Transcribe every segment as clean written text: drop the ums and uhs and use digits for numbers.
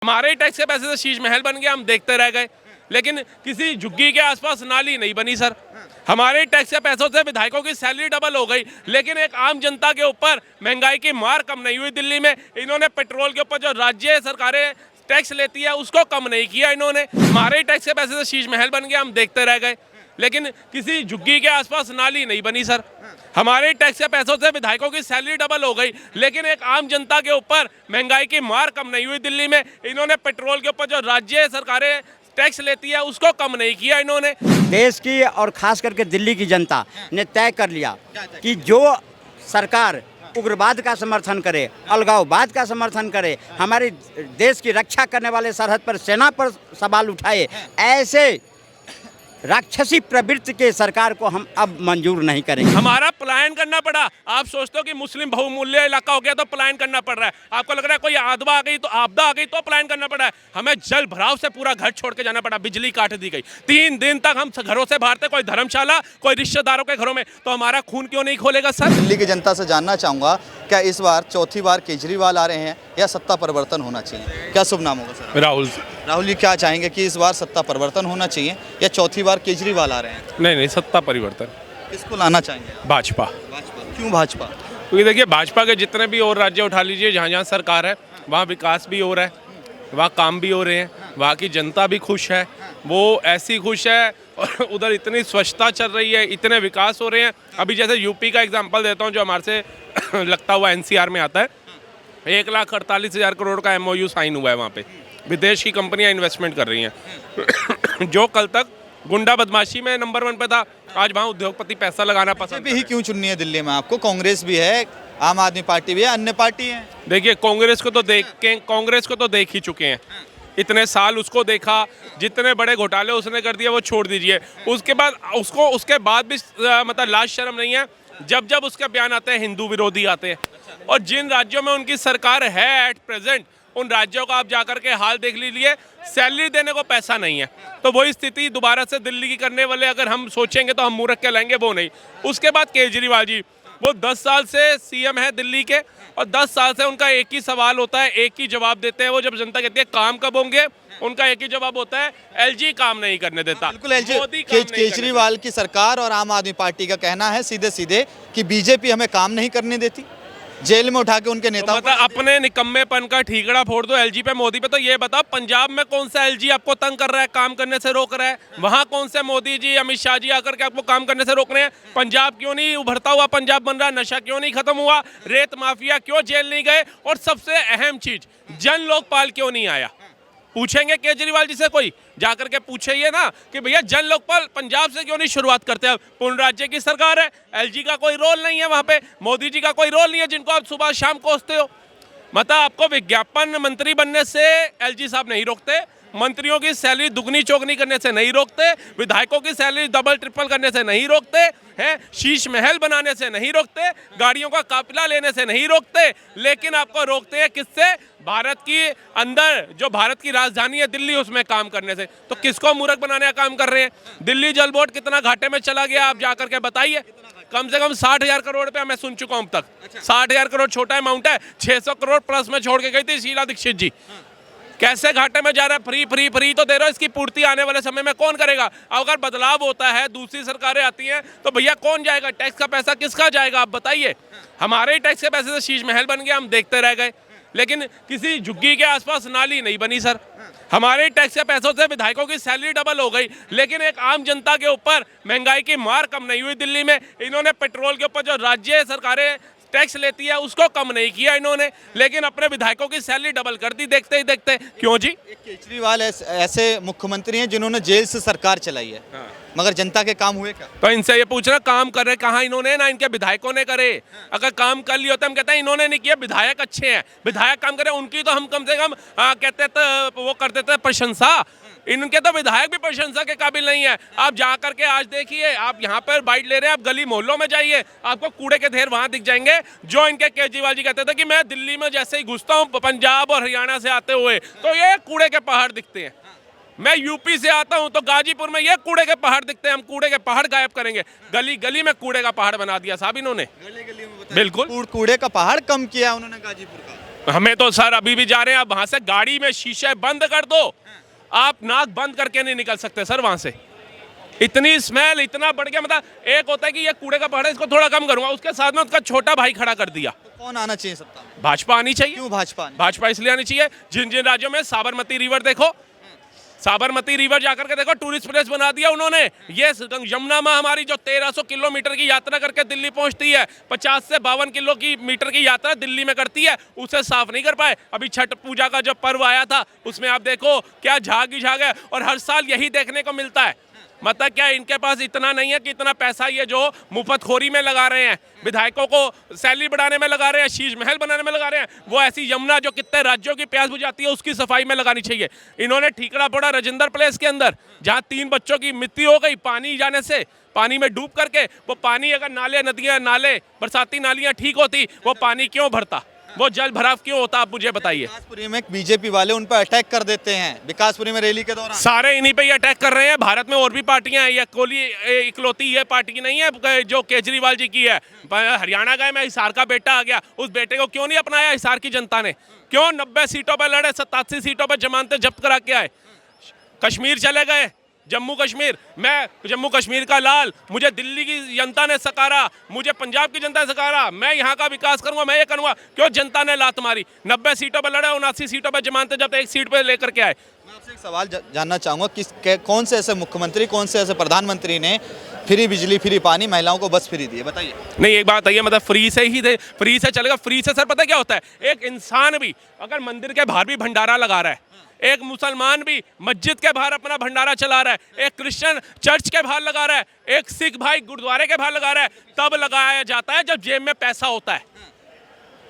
हमारे टैक्स के पैसे से शीश महल बन गया, हम देखते रह गए, लेकिन किसी झुग्गी के आसपास नाली नहीं बनी सर। हमारे टैक्स के पैसों से विधायकों की सैलरी डबल हो गई, लेकिन एक आम जनता के ऊपर महंगाई की मार कम नहीं हुई। दिल्ली में इन्होंने पेट्रोल के ऊपर जो राज्य सरकारें टैक्स लेती है उसको कम नहीं किया इन्होंने। हमारे टैक्स के पैसे से शीश महल बन गया, हम देखते रह गए, लेकिन किसी झुग्गी के आसपास नाली नहीं बनी सर। हमारे टैक्स के पैसों से विधायकों की सैलरी डबल हो गई, लेकिन एक आम जनता के ऊपर महंगाई की मार कम नहीं हुई। दिल्ली में इन्होंने पेट्रोल के ऊपर जो राज्य सरकारें टैक्स लेती है उसको कम नहीं किया इन्होंने। देश की और खास करके दिल्ली की जनता ने तय कर लिया कि जो सरकार उग्रवाद का समर्थन करे, अलगाववाद का समर्थन करे, हमारे देश की रक्षा करने वाले सरहद पर सेना पर सवाल उठाए, ऐसे राक्षसी प्रवृत्ति के सरकार को हम अब मंजूर नहीं करेंगे। हमारा पलायन करना पड़ा। आप सोचते हो कि मुस्लिम बहुमूल्य इलाका हो गया तो पलायन करना पड़ रहा है। आपको लग रहा है कोई आपदा आ गई तो पलायन करना पड़ा है। हमें जल भराव से पूरा घर छोड़ के जाना पड़ा, बिजली काट दी गई। 3 दिन तक हम घरों से बाहर थे, कोई धर्मशाला, कोई रिश्तेदारों के घरों में। तो हमारा खून क्यों नहीं खोलेगा सर? दिल्ली की जनता से जानना चाहूँगा, क्या इस बार चौथी बार केजरीवाल आ रहे हैं या सत्ता परिवर्तन होना चाहिए? क्या शुभ नाम होगा सर? राहुल जी, क्या चाहेंगे कि इस बार सत्ता परिवर्तन होना चाहिए या चौथी बार केजरीवाल आ रहे हैं? नहीं, सत्ता परिवर्तन। किसको लाना चाहेंगे? भाजपा। क्यों भाजपा? क्योंकि देखिए, भाजपा के जितने भी और राज्य उठा लीजिए, जहाँ जहाँ सरकार है वहाँ विकास भी हो रहा है, वहाँ काम भी हो रहे हैं, वहाँ की जनता भी खुश है। वो ऐसी खुश है और उधर इतनी स्वच्छता चल रही है, इतने विकास हो रहे हैं। अभी जैसे यूपी का एग्जांपल देता हूँ, जो हमारे से लगता हुआ एनसीआर में आता है। 1,48,000 करोड़ का MOU साइन हुआ है। वहाँ पे विदेश की कंपनियां इन्वेस्टमेंट कर रही हैं। जो कल तक गुंडा बदमाशी में नंबर 1 पे था, आज वहाँ उद्योगपति पैसा लगाना पसंद बीजेपी ही क्यों चुननी है दिल्ली में आपको? कांग्रेस भी है, आम आदमी पार्टी भी है, अन्य पार्टी है। देखिए, कांग्रेस को तो देख ही चुके हैं। इतने साल उसको देखा, जितने बड़े घोटाले उसने कर दिए वो छोड़ दीजिए। उसके बाद भी मतलब लाज शर्म नहीं है जब उसके बयान आते हैं, हिंदू विरोधी आते हैं। और जिन राज्यों में उनकी सरकार है एट प्रेजेंट, उन राज्यों का आप जाकर के हाल देख लीजिए, सैलरी देने को पैसा नहीं है। तो वही स्थिति दोबारा से दिल्ली की करने वाले अगर हम सोचेंगे तो हम मूर्ख के लाएंगे, वो नहीं। उसके बाद केजरीवाल जी, वो 10 साल से सीएम है दिल्ली के, और 10 साल से उनका एक ही सवाल होता है, एक ही जवाब देते हैं वो। जब जनता कहती है काम कब होंगे, उनका एक ही जवाब होता है, LG काम नहीं करने देता। बिल्कुल, LG केजरीवाल की सरकार और आम आदमी पार्टी का कहना है सीधे सीधे कि बीजेपी हमें काम नहीं करने देती, जेल में उठा के उनके नेताओं तो अपने निकम्मेपन का ठीकड़ा फोड़ दो LG पे, मोदी पे। तो ये बताओ, पंजाब में कौन सा LG आपको तंग कर रहा है, काम करने से रोक रहा है? वहाँ कौन से मोदी जी, अमित शाह जी आकर के आपको काम करने से रोक रहे हैं? पंजाब क्यों नहीं उभरता हुआ पंजाब बन रहा? नशा क्यों नहीं खत्म हुआ? रेत माफिया क्यों जेल नहीं गए? और सबसे अहम चीज, जन लोकपाल क्यों नहीं आया? पूछेंगे केजरीवाल जी से, कोई जाकर के पूछिए ना कि भैया जन लोकपाल पंजाब से क्यों नहीं शुरुआत करते? अब पूर्ण राज्य की सरकार है, LG का कोई रोल नहीं है वहाँ पे, मोदी जी का कोई रोल नहीं है जिनको आप सुबह शाम कोसते हो। मतलब आपको विज्ञापन मंत्री बनने से LG साहब नहीं रोकते, मंत्रियों की सैलरी दुगनी चौगनी करने से नहीं रोकते, विधायकों की सैलरी डबल ट्रिपल करने से नहीं रोकते हैं, शीश महल बनाने से नहीं रोकते, गाड़ियों का काफिला लेने से नहीं रोकते, लेकिन आपको रोकते हैं किससे? भारत की अंदर जो भारत की राजधानी है दिल्ली, उसमें काम करने से। तो किसको मूर्ख बनाने का काम कर रहे हैं? दिल्ली जल बोर्ड कितना घाटे में चला गया, आप जाकर के बताइए। कम से कम 60,000 करोड़ रुपया मैं सुन चुका हूं अब तक। 60,000 करोड़ छोटा अमाउंट है, 600 करोड़ प्लस में छोड़ के गई थी शीला दीक्षित जी। कैसे घाटे में जा रहा है? फ्री तो दे रहा है, इसकी पूर्ति आने वाले समय में कौन करेगा? अगर बदलाव होता है, दूसरी सरकारें आती हैं, तो भैया कौन जाएगा? टैक्स का पैसा किसका जाएगा, आप बताइए। हमारे टैक्स के पैसे से शीश महल बन गया, हम देखते रह गए, लेकिन किसी झुग्गी के आसपास नाली नहीं बनी सर। हमारे टैक्स के पैसों से विधायकों की सैलरी डबल हो गई, लेकिन एक आम जनता के ऊपर महंगाई की मार कम नहीं हुई। दिल्ली में इन्होंने पेट्रोल के ऊपर जो राज्य सरकारें टैक्स लेती है उसको कम नहीं किया इन्होंने, लेकिन अपने विधायकों की सैलरी डबल कर दी देखते ही देखते। क्यों जी? केजरीवाल ऐसे मुख्यमंत्री हैं जिन्होंने जेल से सरकार चलाई है, मगर जनता के काम हुए क्या? तो इनसे ये पूछ रहे काम कर रहे कहाँ इन्होंने, ना इनके विधायकों ने करे। अगर काम कर लिए होते हम कहते हैं इन्होंने नहीं किया, विधायक अच्छे हैं, विधायक काम करे, उनकी तो हम कम से कम कहते थे, वो करते थे प्रशंसा। इनके तो विधायक भी प्रशंसा के काबिल नहीं है। आप जा करके आज देखिए, आप यहाँ पर बाइट ले रहे हैं, आप गली मोहल्लों में जाइए, आपको कूड़े के ढेर वहाँ दिख जाएंगे। जो इनके केजरीवाल जी कहते थे कि मैं दिल्ली में जैसे ही घुसता हूँ पंजाब और हरियाणा से आते हुए, तो ये कूड़े के पहाड़ दिखते हैं। मैं यूपी से आता हूं तो गाजीपुर में ये कूड़े के पहाड़ दिखते हैं, हम कूड़े के पहाड़ गायब करेंगे। गली गली में कूड़े का पहाड़ बना दिया साहब इन्होंने। गली गली में बिल्कुल कूड़े का पहाड़ कम किया उन्होंने गाजीपुर का। हमें तो सर अभी भी जा रहे हैं, अब वहां से गाड़ी में शीशे बंद कर दो, आप नाक बंद करके नहीं निकल सकते सर वहां से। इतनी स्मेल, इतना बढ़ गया। मतलब एक होता है कि ये कूड़े का पहाड़ है, इसको थोड़ा कम करूंगा, उसके साथ में उसका छोटा भाई खड़ा कर दिया। तो कौन आना चाहिए सत्ता में? भाजपा आनी चाहिए। क्यों भाजपा नहीं? भाजपा इसलिए आनी चाहिए, जिन जिन राज्यों में साबरमती रिवर देखो, साबरमती रिवर जाकर के देखो, टूरिस्ट प्लेस बना दिया उन्होंने। ये यमुना माँ हमारी जो 1300 किलोमीटर की यात्रा करके दिल्ली पहुंचती है, 50 से 52 किलोमीटर की यात्रा दिल्ली में करती है, उसे साफ नहीं कर पाए। अभी छठ पूजा का जब पर्व आया था उसमें आप देखो क्या झाग ही झाग है, और हर साल यही देखने को मिलता है। मतलब क्या इनके पास इतना नहीं है कि इतना पैसा ये जो मुफ्तखोरी में लगा रहे हैं, विधायकों को सैलरी बढ़ाने में लगा रहे हैं, शीश महल बनाने में लगा रहे हैं, वो ऐसी यमुना जो कितने राज्यों की प्यास बुझाती है उसकी सफाई में लगानी चाहिए। इन्होंने ठीकरा पड़ा राजेंद्र प्लेस के अंदर, जहाँ 3 बच्चों की मृत्यु हो गई पानी जाने से, पानी में डूब करके। वो पानी अगर नाले नदियाँ नाले बरसाती नालियाँ ठीक होती, वो पानी क्यों भरता, वो जल भराव क्यों होता, आप मुझे बताइए। विकासपुरी में बीजेपी वाले उन पर अटैक कर देते हैं, विकासपुरी में रैली के दौरान सारे इन्हीं पे ही अटैक कर रहे हैं। भारत में और भी पार्टियां हैं, ये कोली इकलौती ये पार्टी नहीं है जो केजरीवाल जी की है। हरियाणा गए, मैं हिसार का बेटा आ गया, उस बेटे को क्यों नहीं अपनाया हिसार की जनता ने? क्यों 90 सीटों पर लड़े, 87 सीटों पर जमानतें जब्त करा के आए? कश्मीर चले गए, जम्मू कश्मीर, मैं जम्मू कश्मीर का लाल, मुझे दिल्ली की जनता ने सकारा, मुझे पंजाब की जनता ने सकारा, मैं यहाँ का विकास करूंगा, मैं ये करूंगा। क्यों जनता ने लात मारी? 90 सीटों पर लड़े, 79 सीटों पर जमानतें जब 1 सीट पर लेकर के आए। मैं आपसे एक सवाल जानना चाहूँगा कि कौन से ऐसे मुख्यमंत्री, कौन से ऐसे प्रधानमंत्री ने फ्री बिजली, फ्री पानी, महिलाओं को बस फ्री दी है? बताइए। नहीं, एक बात बताइए, मतलब फ्री से ही दे, फ्री से चलेगा? फ्री से सर पता क्या होता है, एक इंसान भी अगर मंदिर के बाहर भी भंडारा लगा रहा है, एक मुसलमान भी मस्जिद के बाहर अपना भंडारा चला रहा है, एक क्रिश्चियन चर्च के बाहर लगा रहा है, एक सिख भाई गुरुद्वारे के बाहर लगा रहा है, तब लगाया जाता है जब जेब में पैसा होता है।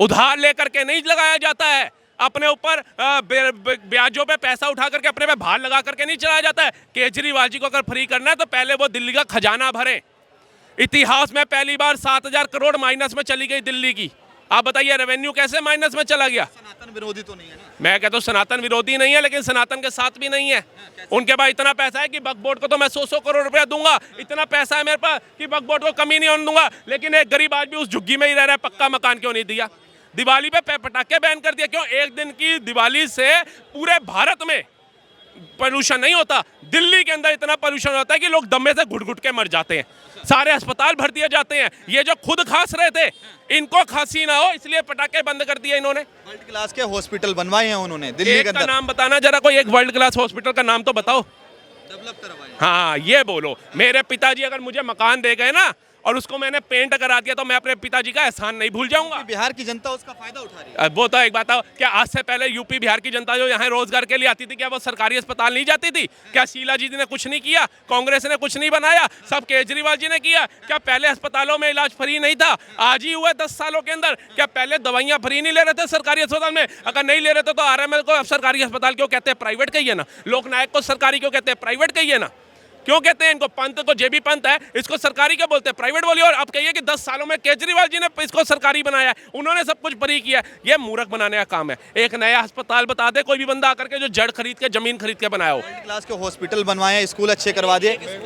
उधार लेकर के नहीं लगाया जाता है, अपने ऊपर ब्याजों पे पैसा उठा करके अपने पे भार लगा करके नहीं चलाया जाता है। केजरीवाल जी को अगर फ्री करना है तो पहले वो दिल्ली का खजाना भरे। इतिहास में पहली बार 7000 करोड़ माइनस में चली गई दिल्ली की। आप बताइए रेवेन्यू कैसे माइनस में चला गया? सनातन विरोधी तो नहीं है ना? मैं कहता हूँ सनातन विरोधी नहीं है, लेकिन सनातन के साथ भी नहीं है। उनके पास इतना पैसा है कि वक्फ बोर्ड को तो मैं 100 करोड़ रुपया दूंगा, इतना पैसा है मेरे पास कि वक्फ बोर्ड को कमी नहीं होने दूंगा, लेकिन एक गरीब आदमी उस झुग्गी में ही रह रहा है, पक्का मकान क्यों नहीं दिया? दिवाली पे पटाखे बैन कर दिया, क्यों? एक दिन की दिवाली से पूरे भारत में पोल्यूशन नहीं होता, दिल्ली के अंदर इतना पोल्यूशन होता है कि लोग दमे से घुट घुट के मर जाते हैं, सारे अस्पताल भर दिए जाते हैं। ये जो खुद खांस रहे थे, इनको खांसी ना हो इसलिए पटाखे बंद कर दिए इन्होंने। वर्ल्ड क्लास के हॉस्पिटल बनवाए हैं उन्होंने दिल्ली के एक का अंदर। नाम बताना जरा, कोई एक वर्ल्ड क्लास हॉस्पिटल का नाम तो बताओ। डेवलप करवाए हैं। हाँ ये बोलो। मेरे पिताजी अगर मुझे मकान दे गए ना और उसको मैंने पेंट करा दिया तो मैं अपने पिताजी का एहसान नहीं भूल जाऊंगा। बिहार की जनता उसका फायदा उठा रही है। वो तो एक बात है, क्या आज से पहले यूपी बिहार की जनता जो यहाँ रोजगार के लिए आती थी, क्या वो सरकारी अस्पताल नहीं जाती थी? क्या शीला जी ने कुछ नहीं किया? कांग्रेस ने कुछ नहीं बनाया? सब केजरीवाल जी ने किया। क्या पहले अस्पतालों में इलाज फ्री नहीं था? आज ही हुआ 10 सालों के अंदर। क्या पहले दवाइयाँ फ्री नहीं ले रहे थे सरकारी अस्पताल में? अगर नहीं ले रहे थे तो आरएमएल को सरकारी अस्पताल क्यों कहते हैं, प्राइवेट कहिए ना। लोकनायक को सरकारी क्यों कहते हैं, प्राइवेट कहिए ना। क्यों कहते हैं इनको? पंत को जेबी पंत है, इसको सरकारी क्या बोलते हैं, प्राइवेट बोलिए। और आप कहिए कि 10 सालों में केजरीवाल जी ने इसको सरकारी बनाया है, उन्होंने सब कुछ फ्री किया है। ये मूर्ख बनाने का काम है। एक नया अस्पताल बता दे कोई भी बंदा आकर के जो जड़ खरीद के, जमीन खरीद के बनाया हो। वर्ल्ड क्लास के हॉस्पिटल बनवाए हैं, स्कूल अच्छे करवा दिए,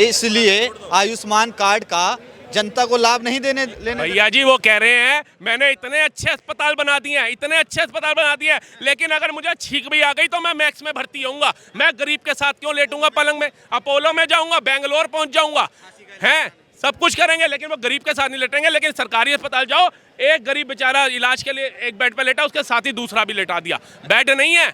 इसलिए आयुष्मान कार्ड का जनता को लाभ नहीं लेने भैया जी वो कह रहे हैं मैंने इतने अच्छे अस्पताल बना दिए हैं, इतने अच्छे अस्पताल बना दिए हैं, लेकिन अगर मुझे छींक भी आ गई तो मैं मैक्स में भर्ती होऊंगा। मैं गरीब के साथ क्यों लेटूंगा पलंग में? अपोलो में जाऊंगा, बेंगलोर पहुंच जाऊंगा, हैं सब कुछ करेंगे, लेकिन वो गरीब के साथ नहीं लेटेंगे। लेकिन सरकारी अस्पताल जाओ, एक गरीब बेचारा इलाज के लिए एक बेड पर लेटा, उसके साथ ही दूसरा भी लेटा दिया। बेड नहीं है,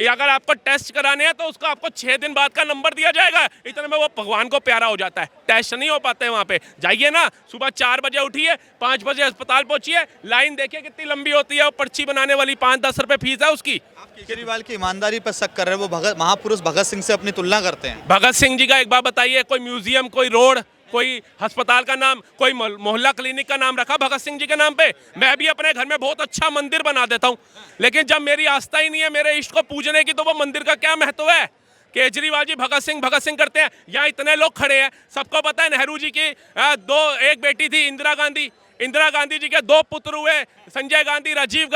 अगर आपको टेस्ट कराने हैं तो उसको आपको 6 दिन बाद का नंबर दिया जाएगा। इतने में वो भगवान को प्यारा हो जाता है। टेस्ट नहीं हो पाते वहाँ पे। जाइए ना, सुबह 4 बजे उठिए, 5 बजे अस्पताल पहुँचिए, लाइन देखिए कितनी लंबी होती है। वो पर्ची बनाने वाली 5-10 रुपए फीस है उसकी। आप केजरीवाल की ईमानदारी पर शक कर रहे हैं, वो महापुरुष भगत सिंह से अपनी तुलना करते हैं। भगत सिंह जी का एक बात बताइए, कोई म्यूजियम, कोई रोड, कोई अस्पताल का नाम, कोई मोहल्ला क्लिनिक का नाम रखा भगत सिंह जी के नाम पे? मैं भी अपने घर में बहुत अच्छा मंदिर बना देता हूँ, लेकिन जब मेरी आस्था ही नहीं है मेरे इष्ट को पूजने की, तो वो मंदिर का क्या महत्व है? केजरीवाल जी भगत सिंह करते हैं। यहाँ इतने लोग खड़े हैं, सबको पता है नेहरू जी की एक बेटी थी इंदिरा गांधी जी के 2 पुत्र हुए, संजय गांधी, राजीव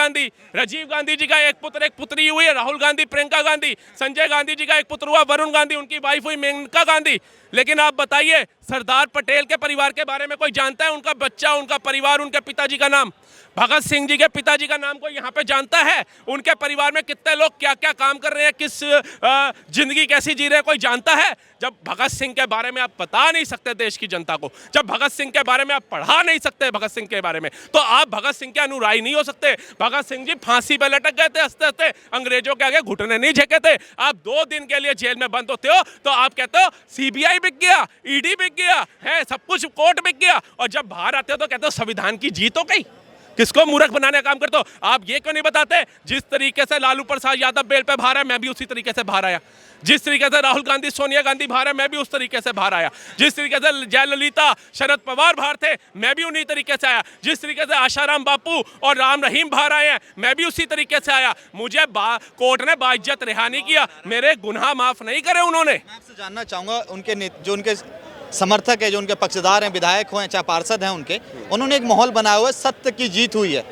गांधी जी का एक पुत्र एक पुत्री हुई है, राहुल गांधी, प्रियंका गांधी। संजय गांधी जी का एक पुत्र हुआ वरुण गांधी, उनकी वाइफ हुई मेनका गांधी। लेकिन आप बताइए सरदार पटेल के परिवार के बारे में कोई जानता है? उनका बच्चा, उनका परिवार, उनके पिताजी का नाम? भगत सिंह जी के पिताजी का नाम कोई यहाँ पे जानता है? उनके परिवार में कितने लोग क्या क्या काम कर रहे हैं, किस जिंदगी कैसी जी रहे हैं, कोई जानता है? जब भगत सिंह के बारे में आप बता नहीं सकते देश की जनता को, जब भगत सिंह के बारे में आप पढ़ा नहीं सकते भगत सिंह के बारे में, तो आप भगत सिंह के अनुयायी नहीं हो सकते। भगत सिंह जी फांसी पे लटक गए थे हंसते हंसते, अंग्रेजों के आगे घुटने नहीं झेके थे। आप 2 दिन के लिए जेल में बंद होते हो तो आप कहते हो सीबीआई बिक गया, ईडी बिक गया है, सब कुछ कोर्ट बिक गया, और जब बाहर आते हो तो कहते हो संविधान की जीत हो गई। किसको मूर्ख बनाने का काम करते हो? आप ये क्यों नहीं बताते जिस तरीके से लालू प्रसाद यादव बेल पे बाहर है, मैं भी उसी तरीके से बाहर आया। जिस तरीके से राहुल गांधी, सोनिया गांधी बाहर है, मैं भी उस तरीके से बाहर आया। जिस तरीके से जयललिता, शरद पवार बाहर थे, मैं भी उन्हीं तरीके से आया। जिस तरीके से आशाराम बापू और राम रहीम बाहर आए हैं, मैं भी उसी तरीके से आया। मुझे कोर्ट ने बाइज्जत रिहा नहीं किया, मेरे गुनाह माफ नहीं करे उन्होंने। मैं आपसे जानना चाहूँगा, जो उनके समर्थक है, जो उनके पक्षधार हैं, विधायक हो चाहे पार्षद हैं, उन्होंने एक माहौल बनाया हुआ है, सत्य की जीत हुई है,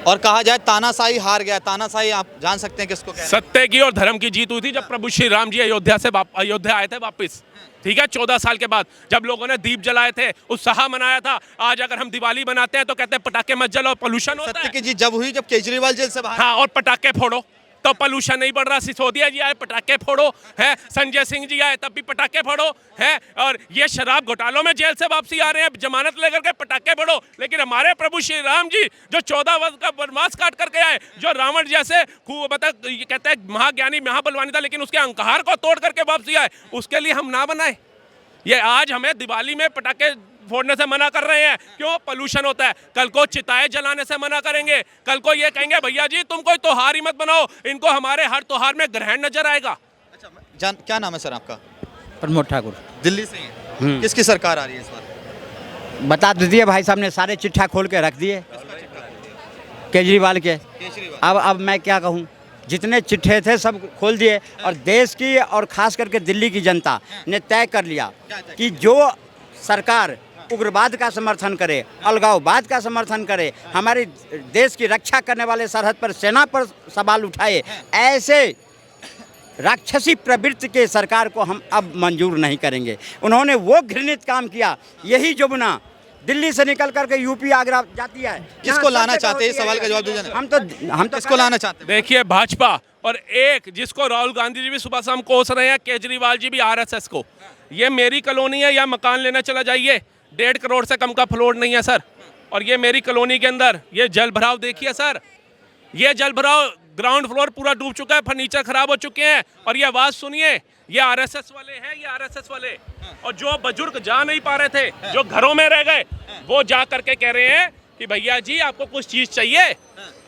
और कहा जाए तानाशाही हार गया। तानाशाही आप जान सकते हैं किसको कहते हैं? सत्य की और धर्म की जीत हुई थी जब प्रभु श्री राम जी अयोध्या आए थे वापस, ठीक है, 14 साल के बाद, जब लोगों ने दीप जलाए थे, उत्साह मनाया था। आज अगर हम दिवाली मनाते हैं तो कहते हैं पटाखे मत जलाओ, पोल्यूशन होता है। सत्य की जीत जब हुई जब केजरीवाल जेल से बाहर, हाँ, और पटाखे फोड़ो तो पोल्यूशन नहीं बढ़ रहा। सिसोदिया जी आए, पटाखे फोड़ो, है। संजय सिंह जी आए, तब भी पटाखे फोड़ो, है। और ये शराब घोटालों में जेल से वापसी आ रहे हैं, जमानत लेकर के पटाखे फोड़ो। लेकिन हमारे प्रभु श्री राम जी जो 14 वर्ष का वनवास काट करके आए, जो रावण जैसे मतलब ये कहते हैं महाज्ञानी महाबलवानी था, लेकिन उसके अहंकार को तोड़ करके वापसी आए, उसके लिए हम ना बनाए। ये आज हमें दिवाली में पटाखे फोड़ने से मना कर रहे हैं, क्यों? पोल्यूशन होता है। कल को चिताएं जलाने से मना करेंगे, कल को ये कहेंगे भैया जी तुम कोई त्योहार ही मत बनाओ, इनको हमारे हर त्योहार में ग्रहण नजर आएगा। अच्छा, क्या नाम है सर आपका? प्रमोद ठाकुर। दिल्ली से हैं? किसकी सरकार आ रही है इस बार? बता दीजिए भाई साहब ने सारे चिट्ठा खोल के रख दिए केजरीवाल के। अब मैं क्या कहूँ, जितने चिट्ठे थे सब खोल दिए, और देश की और खास करके दिल्ली की जनता ने तय कर लिया कि जो सरकार उग्रवाद का समर्थन करे, अलगाववाद का समर्थन करे, हमारे देश की रक्षा करने वाले सरहद पर सेना पर सवाल उठाए, ऐसे राक्षसी प्रवृत्ति के सरकार को हम अब मंजूर नहीं करेंगे। उन्होंने वो घृणित काम किया। यही जुबना दिल्ली से निकल करके यूपी आगरा जाती है। किसको लाना चाहते हैं, इस सवाल का जवाब दीजिए। हम तो किसको लाना चाहते हैं? देखिए भाजपा, और एक जिसको राहुल गांधी जी भी सुबह शाम कोस रहे हैं, केजरीवाल जी भी आरएसएस को। ये मेरी कॉलोनी है, या मकान लेने चला जाइए, 1.5 करोड़ से कम का फ्लोर नहीं है सर। और ये मेरी कॉलोनी के अंदर ये जल भराव देखिए सर, ये जल भराव, ग्राउंड फ्लोर पूरा डूब चुका है, फर्नीचर खराब हो चुके हैं। और ये आवाज़ सुनिए, ये आरएसएस वाले हैं, ये आरएसएस वाले। और जो बुजुर्ग जा नहीं पा रहे थे, जो घरों में रह गए, वो जा करके कह रहे हैं कि भैया जी आपको कुछ चीज़ चाहिए,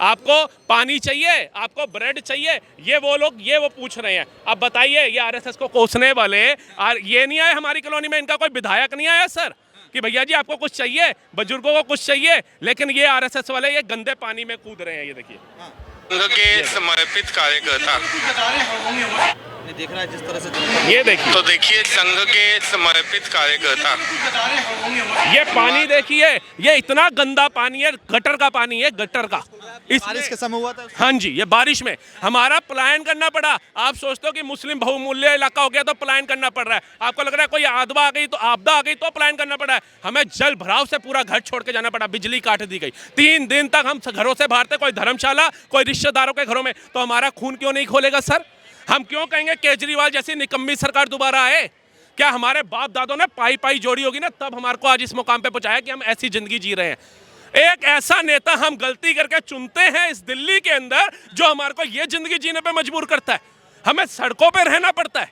आपको पानी चाहिए, आपको ब्रेड चाहिए, ये वो लोग वो पूछ रहे हैं। अब बताइए, ये आरएसएस को कोसने वाले ये नहीं आए हमारी कॉलोनी में, इनका कोई विधायक नहीं आया सर कि भैया जी आपको कुछ चाहिए, बुजुर्गों को कुछ चाहिए, लेकिन ये आरएसएस वाले ये गंदे पानी में कूद रहे हैं। ये देखिए, संघ के समर्पित कार्यकर्ता देख रहा है जिस तरह से, ये देखिए, तो देखिए संघ के समर्पित कार्यकर्ता, ये पानी देखिए, ये इतना गंदा पानी है, गटर का पानी है, गटर का। बारिश के समय हुआ था। हाँ जी, ये बारिश में हमारा पलायन करना पड़ा। आप सोचते हो कि मुस्लिम बहुमूल्य इलाका हो गया तो पलायन करना पड़ रहा है, आपको लग रहा है कोई आपदा आ गई तो पलायन करना पड़ा है। हमें जल भराव से पूरा घर छोड़ के जाना पड़ा, बिजली काट दी गई। 3 दिन तक हम घरों से बाहर थे, कोई धर्मशाला, कोई रिश्तेदारों के घरों में। तो हमारा खून क्यों नहीं खोलेगा सर? हम क्यों कहेंगे केजरीवाल जैसी निकम्मी सरकार दोबारा आए? क्या हमारे बाप दादों ने पाई पाई जोड़ी होगी ना, तब हमारे को आज इस मुकाम पे पहुंचाया कि हम ऐसी जिंदगी जी रहे हैं। एक ऐसा नेता हम गलती करके चुनते हैं इस दिल्ली के अंदर, जो हमारे को ये जिंदगी जीने पे मजबूर करता है, हमें सड़कों पे रहना पड़ता है।